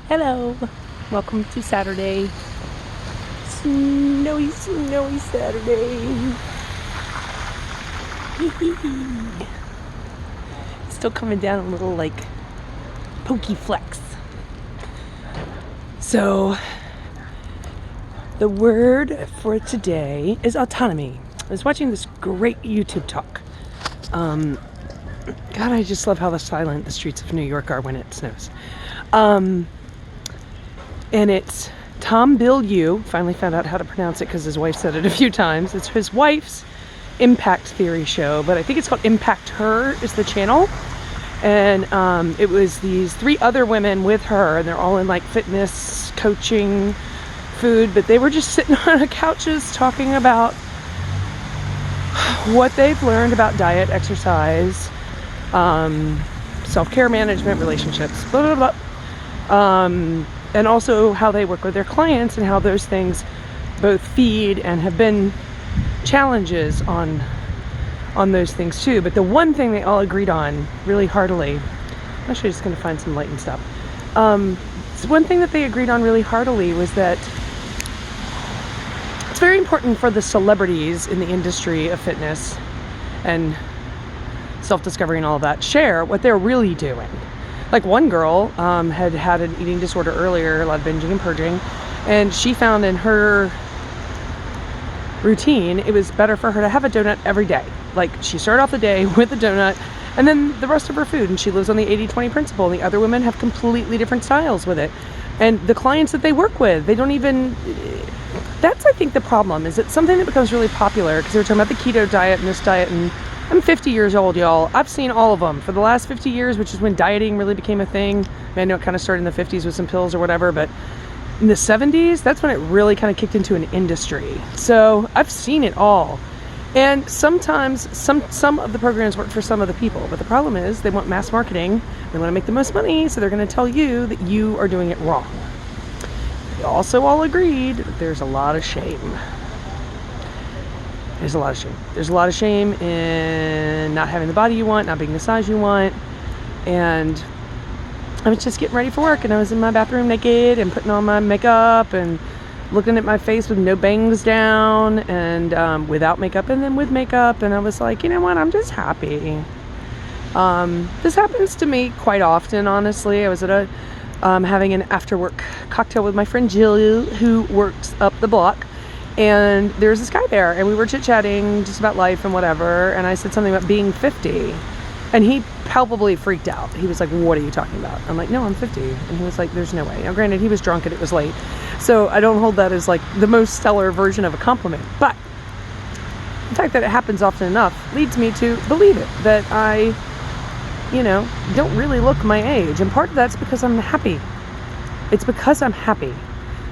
Hello, welcome to Saturday. Snowy Saturday. Still coming down a little like pokey flecks. So, the word for today is autonomy. I was watching this great YouTube talk. God, I just love how silent the streets of New York are when it snows. And it's Tom Bilyeu, finally found out how to pronounce it because his wife said it a few times. It's his wife's Impact Theory show, but I think it's called Impact Her is the channel. And it was these 3 other women with her, and they're all in like fitness, coaching, food, but they were just sitting on the couches talking about what they've learned about diet, exercise, self-care management, relationships, blah, blah, blah. And also how they work with their clients and how those things both feed and have been challenges on those things too. But the one thing they all agreed on really heartily, I'm actually just going to find some light and stuff. So one thing that they agreed on really heartily was that it's very important for the celebrities in the industry of fitness and self-discovery and all of that share what they're really doing. Like one girl had an eating disorder earlier, a lot of binging and purging, and she found in her routine it was better for her to have a donut every day. Like she started off the day with a donut and then the rest of her food, and she lives on the 80-20 principle, and the other women have completely different styles with it. And the clients that they work with, they don't even... That's, I think, the problem, is it's something that becomes really popular because they were talking about the keto diet and this diet, and I'm 50 years old, y'all. I've seen all of them for the last 50 years, which is when dieting really became a thing. I know it kind of started in the 50s with some pills or whatever, but in the 70s, that's when it really kind of kicked into an industry. So I've seen it all. And sometimes some of the programs work for some of the people, but the problem is they want mass marketing. They want to make the most money, so they're going to tell you that you are doing it wrong. They also all agreed that there's a lot of shame. There's a lot of shame. There's a lot of shame in not having the body you want, not being the size you want. And I was just getting ready for work, and I was in my bathroom naked and putting on my makeup and looking at my face with no bangs down and without makeup and then with makeup. And I was like, you know what? I'm just happy. This happens to me quite often, honestly. I was at a having an after-work cocktail with my friend Jill, who works up the block. And there's this guy there, and we were chit-chatting just about life and whatever, and I said something about being 50, and he palpably freaked out. He was like, what are you talking about? I'm like, no, I'm 50. And he was like, there's no way. Now, granted, he was drunk and it was late, so I don't hold that as like the most stellar version of a compliment, but the fact that it happens often enough leads me to believe it, that I, don't really look my age, and part of that's because I'm happy. It's because I'm happy.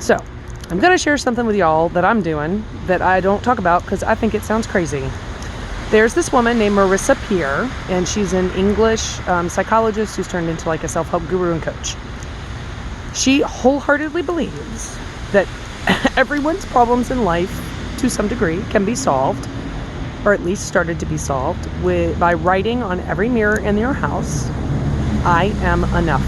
So I'm going to share something with y'all that I'm doing that I don't talk about because I think it sounds crazy. There's this woman named Marissa Peer, and she's an English psychologist who's turned into like a self-help guru and coach. She wholeheartedly believes that everyone's problems in life, to some degree, can be solved, or at least started to be solved, by writing on every mirror in your house, I am enough.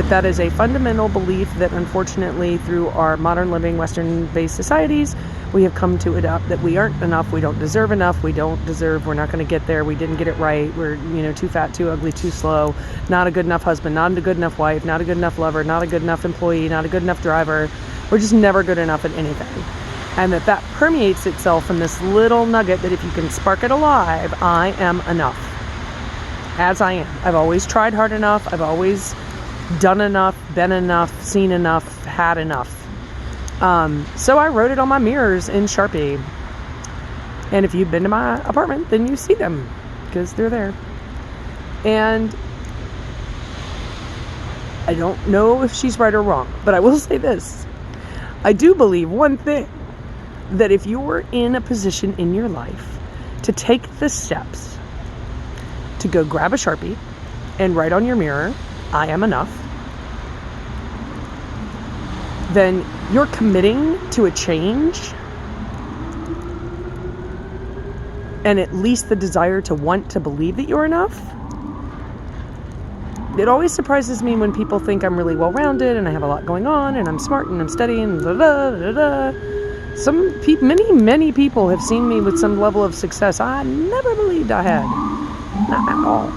That is a fundamental belief that unfortunately through our modern living Western-based societies we have come to adopt, that we aren't enough, we don't deserve enough, we're not going to get there, we didn't get it right, we're too fat, too ugly, too slow, not a good enough husband, not a good enough wife, not a good enough lover, not a good enough employee, not a good enough driver. We're just never good enough at anything. And that permeates itself in this little nugget that if you can spark it alive, I am enough. As I am. I've always tried hard enough, I've always done enough, been enough, seen enough, had enough. So I wrote it on my mirrors in Sharpie. And if you've been to my apartment, then you see them because they're there. And I don't know if she's right or wrong, but I will say this. I do believe one thing, that if you were in a position in your life to take the steps to go grab a Sharpie and write on your mirror, I am enough, then you're committing to a change and at least the desire to want to believe that you're enough. it always surprises me when people think I'm really well-rounded and I have a lot going on and I'm smart and I'm studying and many people have seen me with some level of success I never believed I had. Not at all.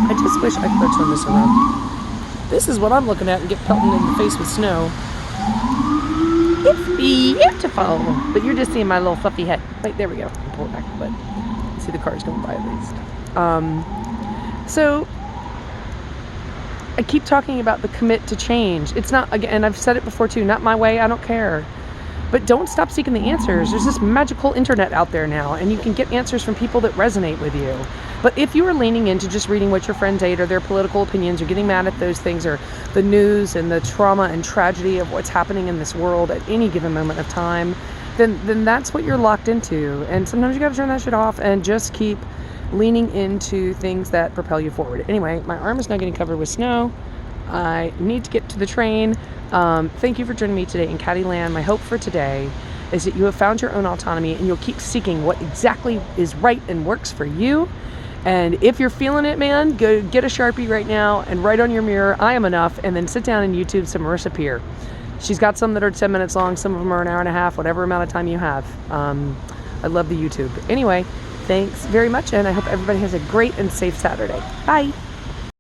I just wish I could turn this around. This is what I'm looking at and get pelted in the face with snow. It's beautiful. But you're just seeing my little fluffy head. Wait, there we go. I'll pull it back, but see the cars going by at least. So I keep talking about the commit to change. It's not, again, I've said it before too, not my way, I don't care. But don't stop seeking the answers. There's this magical internet out there now, and you can get answers from people that resonate with you. But if you are leaning into just reading what your friends ate or their political opinions or getting mad at those things or the news and the trauma and tragedy of what's happening in this world at any given moment of time, then that's what you're locked into. And sometimes you got to turn that shit off and just keep leaning into things that propel you forward. Anyway, my arm is now getting covered with snow. I need to get to the train. Thank you for joining me today in Caddyland. My hope for today is that you have found your own autonomy and you'll keep seeking what exactly is right and works for you. And if you're feeling it, man, go get a Sharpie right now and write on your mirror, I am enough, and then sit down and YouTube some Marissa Peer. She's got some that are 10 minutes long, some of them are an hour and a half, whatever amount of time you have. I love the YouTube. Anyway, thanks very much, and I hope everybody has a great and safe Saturday. Bye.